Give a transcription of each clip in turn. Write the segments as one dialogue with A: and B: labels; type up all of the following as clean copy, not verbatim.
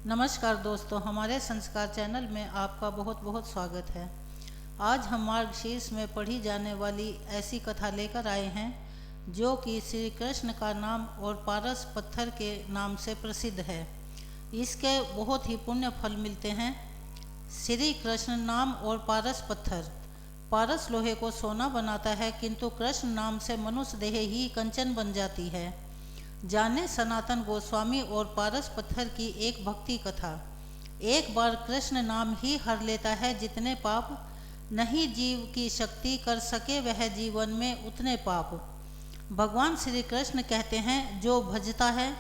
A: नमस्कार दोस्तों, हमारे संस्कार चैनल में आपका बहुत बहुत स्वागत है। आज हम मार्गशीर्ष में पढ़ी जाने वाली ऐसी कथा लेकर आए हैं जो कि श्री कृष्ण का नाम और पारस पत्थर के नाम से प्रसिद्ध है। इसके बहुत ही पुण्य फल मिलते हैं। श्री कृष्ण नाम और पारस पत्थर। पारस लोहे को सोना बनाता है, किंतु कृष्ण नाम से मनुष्य देह ही कंचन बन जाती है। जाने सनातन गोस्वामी और पारस पत्थर की एक भक्ति कथा। एक बार कृष्ण नाम ही हर लेता है जितने पाप नहीं जीव की शक्ति कर सके, वह जीवन में उतने पाप। भगवान श्री कृष्ण कहते हैं, जो भजता है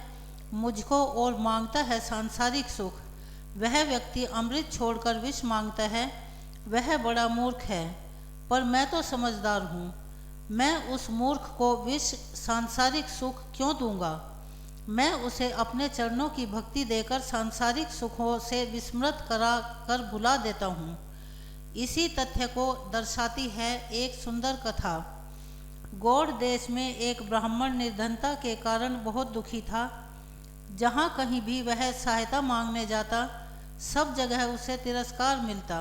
A: मुझको और मांगता है सांसारिक सुख, वह व्यक्ति अमृत छोड़कर विष मांगता है, वह बड़ा मूर्ख है। पर मैं तो समझदार हूँ, मैं उस मूर्ख को विष सांसारिक सुख क्यों दूंगा। मैं उसे अपने चरणों की भक्ति देकर सांसारिक सुखों से विस्मृत करा कर भुला देता हूँ। इसी तथ्य को दर्शाती है एक सुंदर कथा। गौड़ देश में एक ब्राह्मण निर्धनता के कारण बहुत दुखी था। जहाँ कहीं भी वह सहायता मांगने जाता, सब जगह उसे तिरस्कार मिलता।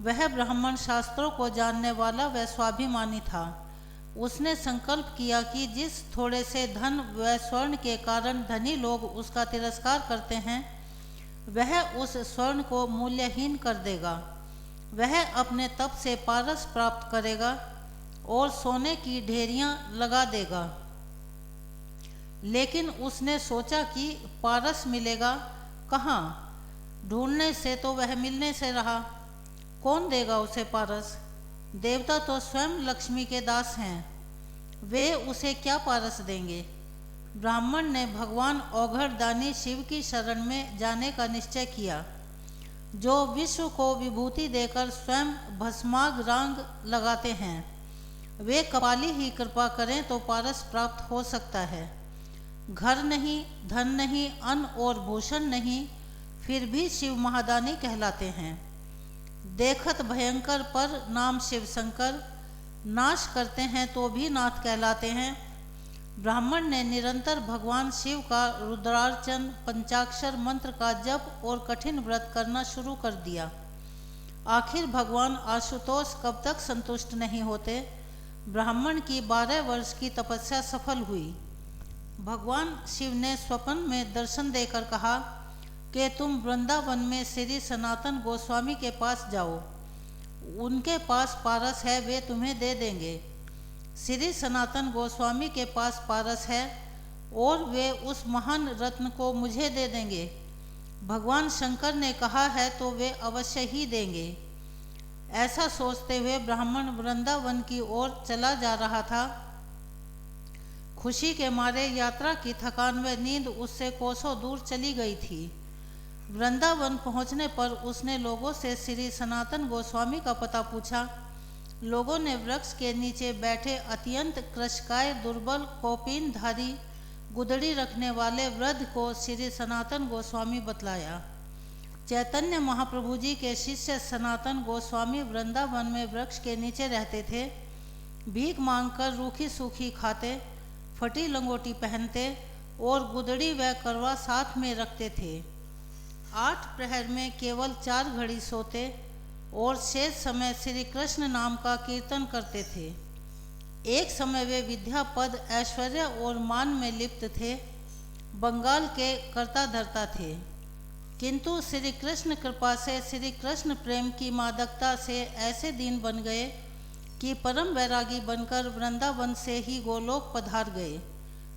A: वह ब्राह्मण शास्त्रों को जानने वाला व स्वाभिमानी था। उसने संकल्प किया कि जिस थोड़े से धन व स्वर्ण के कारण धनी लोग उसका तिरस्कार करते हैं, वह उस स्वर्ण को मूल्यहीन कर देगा। वह अपने तप से पारस प्राप्त करेगा और सोने की ढेरियां लगा देगा। लेकिन उसने सोचा कि पारस मिलेगा कहाँ? ढूंढने से तो वह मिलने से रहा। कौन देगा उसे पारस? देवता तो स्वयं लक्ष्मी के दास हैं, वे उसे क्या पारस देंगे। ब्राह्मण ने भगवान औघड़दानी शिव की शरण में जाने का निश्चय किया, जो विश्व को विभूति देकर स्वयं भस्माग रांग लगाते हैं। वे कपाली ही कृपा करें तो पारस प्राप्त हो सकता है। घर नहीं, धन नहीं, अन्न और भूषण नहीं, फिर भी शिव महादानी कहलाते हैं। देखत भयंकर पर नाम शिव शंकर, नाश करते हैं तो भी नाथ कहलाते हैं। ब्राह्मण ने निरंतर भगवान शिव का रुद्रार्चन, पंचाक्षर मंत्र का जप और कठिन व्रत करना शुरू कर दिया। आखिर भगवान आशुतोष कब तक संतुष्ट नहीं होते। ब्राह्मण की 12 वर्ष की तपस्या सफल हुई। भगवान शिव ने स्वप्न में दर्शन देकर कहा कि तुम वृंदावन में श्री सनातन गोस्वामी के पास जाओ, उनके पास पारस है, वे तुम्हें दे देंगे। श्री सनातन गोस्वामी के पास पारस है और वे उस महान रत्न को मुझे दे देंगे। भगवान शंकर ने कहा है तो वे अवश्य ही देंगे। ऐसा सोचते हुए ब्राह्मण वृंदावन की ओर चला जा रहा था। खुशी के मारे यात्रा की थकान व नींद उससे कोसों दूर चली गई थी। वृंदावन पहुंचने पर उसने लोगों से श्री सनातन गोस्वामी का पता पूछा। लोगों ने वृक्ष के नीचे बैठे अत्यंत कृशकाय, दुर्बल, कौपीनधारी, गुदड़ी रखने वाले वृद्ध को श्री सनातन गोस्वामी बतलाया। चैतन्य महाप्रभु जी के शिष्य सनातन गोस्वामी वृंदावन में वृक्ष के नीचे रहते थे। भीख मांगकर रूखी सूखी खाते, फटी लंगोटी पहनते और गुदड़ी व करवा साथ में रखते थे। 8 प्रहर में केवल 4 घड़ी सोते और शेष समय श्री कृष्ण नाम का कीर्तन करते थे। एक समय वे विद्या, पद, ऐश्वर्य और मान में लिप्त थे। बंगाल के कर्ता धर्ता थे, किंतु श्री कृष्ण कृपा से, श्री कृष्ण प्रेम की मादकता से ऐसे दीन बन गए कि परम वैरागी बनकर वृंदावन से ही गोलोक पधार गए।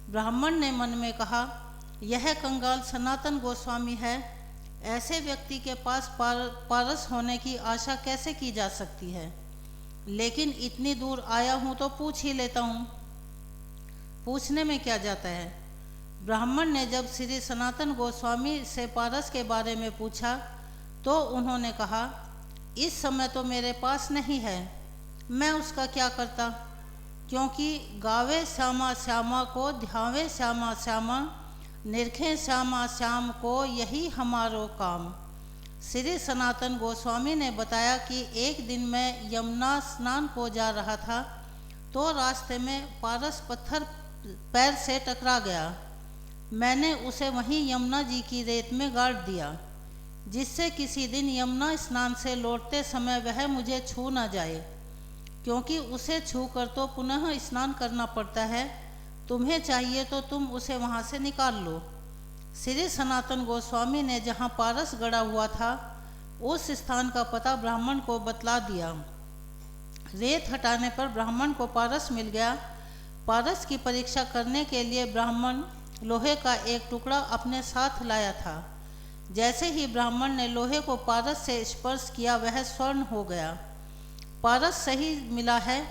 A: ब्राह्मण ने मन में कहा, यह कंगाल सनातन गोस्वामी है, ऐसे व्यक्ति के पास पारस होने की आशा कैसे की जा सकती है। लेकिन इतनी दूर आया हूँ तो पूछ ही लेता हूँ। पूछने में क्या जाता है। ब्राह्मण ने जब श्री सनातन गोस्वामी से पारस के बारे में पूछा तो उन्होंने कहा, इस समय तो मेरे पास नहीं है, मैं उसका क्या करता, क्योंकि गावे श्यामा श्यामा को ध्यावे श्यामा श्यामा, निरखे श्यामा श्याम को यही हमारो काम। श्री सनातन गोस्वामी ने बताया कि एक दिन मैं यमुना स्नान को जा रहा था तो रास्ते में पारस पत्थर पैर से टकरा गया। मैंने उसे वहीं यमुना जी की रेत में गाड़ दिया, जिससे किसी दिन यमुना स्नान से लौटते समय वह मुझे छू न जाए, क्योंकि उसे छू कर तो पुनः स्नान करना पड़ता है। तुम्हें चाहिए तो तुम उसे वहाँ से निकाल लो। श्री सनातन गोस्वामी ने जहाँ पारस गड़ा हुआ था, उस स्थान का पता ब्राह्मण को बतला दिया। रेत हटाने पर ब्राह्मण को पारस मिल गया। पारस की परीक्षा करने के लिए ब्राह्मण लोहे का एक टुकड़ा अपने साथ लाया था। जैसे ही ब्राह्मण ने लोहे को पारस से स्पर्श किया, वह स्वर्ण हो गया। पारस सही मिला है,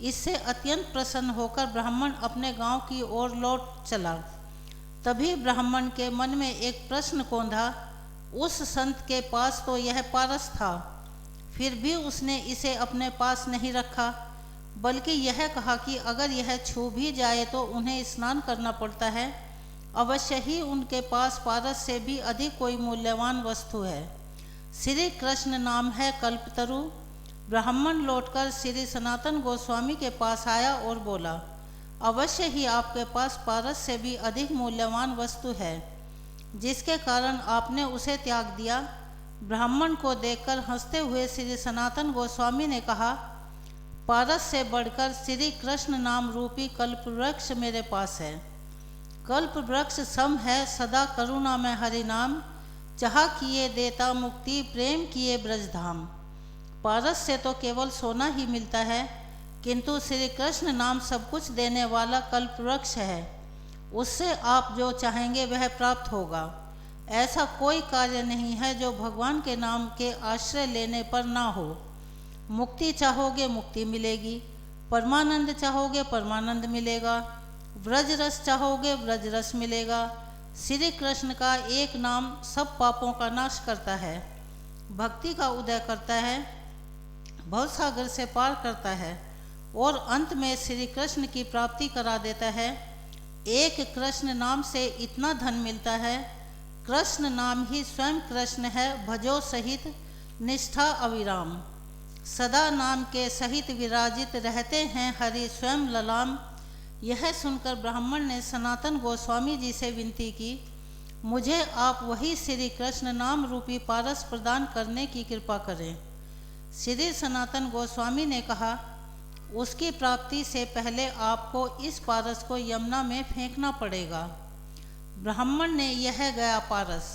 A: इससे अत्यंत प्रसन्न होकर ब्राह्मण अपने गांव की ओर लौट चला। तभी ब्राह्मण के मन में एक प्रश्न कौंधा। उस संत के पास तो यह पारस था, फिर भी उसने इसे अपने पास नहीं रखा, बल्कि यह कहा कि अगर यह छू भी जाए तो उन्हें स्नान करना पड़ता है। अवश्य ही उनके पास पारस से भी अधिक कोई मूल्यवान वस्तु है। श्री कृष्ण नाम है कल्पतरु। ब्राह्मण लौटकर श्री सनातन गोस्वामी के पास आया और बोला, अवश्य ही आपके पास पारस से भी अधिक मूल्यवान वस्तु है, जिसके कारण आपने उसे त्याग दिया। ब्राह्मण को देखकर हंसते हुए श्री सनातन गोस्वामी ने कहा, पारस से बढ़कर श्री कृष्ण नाम रूपी कल्प वृक्ष मेरे पास है। कल्प वृक्ष सम है सदा करुणा में हरि नाम, चाह किए देता मुक्ति प्रेम किए ब्रजधाम। पारस से तो केवल सोना ही मिलता है, किंतु श्री कृष्ण नाम सब कुछ देने वाला कल्प वृक्ष है। उससे आप जो चाहेंगे वह प्राप्त होगा। ऐसा कोई कार्य नहीं है जो भगवान के नाम के आश्रय लेने पर ना हो। मुक्ति चाहोगे मुक्ति मिलेगी, परमानंद चाहोगे परमानंद मिलेगा, व्रज रस चाहोगे व्रज रस मिलेगा। श्री कृष्ण का एक नाम सब पापों का नाश करता है, भक्ति का उदय करता है, भवसागर से पार करता है और अंत में श्री कृष्ण की प्राप्ति करा देता है। एक कृष्ण नाम से इतना धन मिलता है। कृष्ण नाम ही स्वयं कृष्ण है, भजो सहित निष्ठा अविराम। सदा नाम के सहित विराजित रहते हैं हरि स्वयं ललाम। यह सुनकर ब्राह्मण ने सनातन गोस्वामी जी से विनती की, मुझे आप वही श्री कृष्ण नाम रूपी पारस प्रदान करने की कृपा करें। श्री सनातन गोस्वामी ने कहा, उसकी प्राप्ति से पहले आपको इस पारस को यमुना में फेंकना पड़ेगा। ब्राह्मण ने यह गया पारस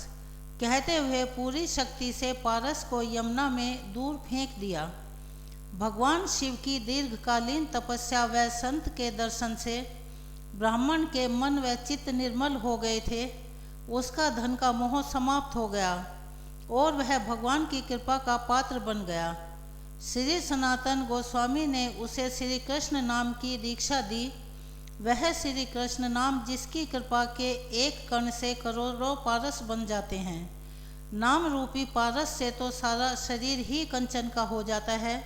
A: कहते हुए पूरी शक्ति से पारस को यमुना में दूर फेंक दिया। भगवान शिव की दीर्घकालीन तपस्या व संत के दर्शन से ब्राह्मण के मन व चित्त निर्मल हो गए थे। उसका धन का मोह समाप्त हो गया और वह भगवान की कृपा का पात्र बन गया। श्री सनातन गोस्वामी ने उसे श्री कृष्ण नाम की दीक्षा दी। वह श्री कृष्ण नाम जिसकी कृपा के एक कण से करोड़ों पारस बन जाते हैं। नाम रूपी पारस से तो सारा शरीर ही कंचन का हो जाता है।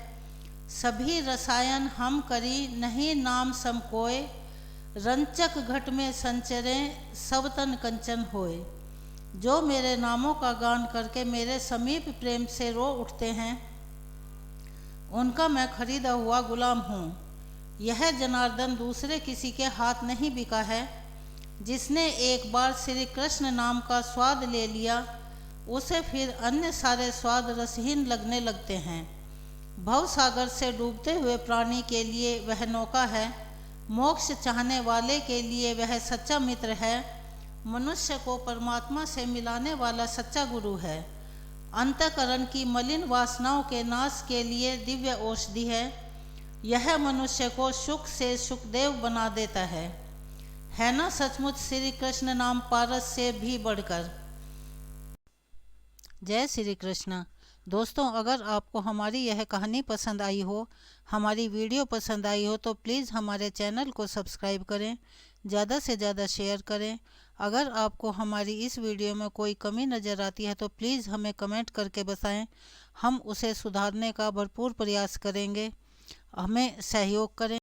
A: सभी रसायन हम करी नहीं नाम सम कोय, रंचक घट में संचरे सब तन कंचन होए। जो मेरे नामों का गान करके मेरे समीप प्रेम से रो उठते हैं, उनका मैं खरीदा हुआ गुलाम हूँ। यह जनार्दन दूसरे किसी के हाथ नहीं बिका है। जिसने एक बार श्री कृष्ण नाम का स्वाद ले लिया, उसे फिर अन्य सारे स्वाद रसहीन लगने लगते हैं। भव सागर से डूबते हुए प्राणी के लिए वह नौका है, मोक्ष चाहने वाले के लिए वह सच्चा मित्र है, मनुष्य को परमात्मा से मिलाने वाला सच्चा गुरु है, अंतःकरण की मलिन वासनाओं के नाश के लिए दिव्य औषधि है। यह मनुष्य को सुख से सुखदेव बना देता है ना सचमुच श्री कृष्ण नाम पारस से भी बढ़कर। जय श्री कृष्ण। दोस्तों, अगर आपको हमारी यह कहानी पसंद आई हो, हमारी वीडियो पसंद आई हो, तो प्लीज़ हमारे चैनल को सब्सक्राइब करें, ज़्यादा से ज़्यादा शेयर करें। अगर आपको हमारी इस वीडियो में कोई कमी नज़र आती है तो प्लीज़ हमें कमेंट करके बताएं। हम उसे सुधारने का भरपूर प्रयास करेंगे। हमें सहयोग करें।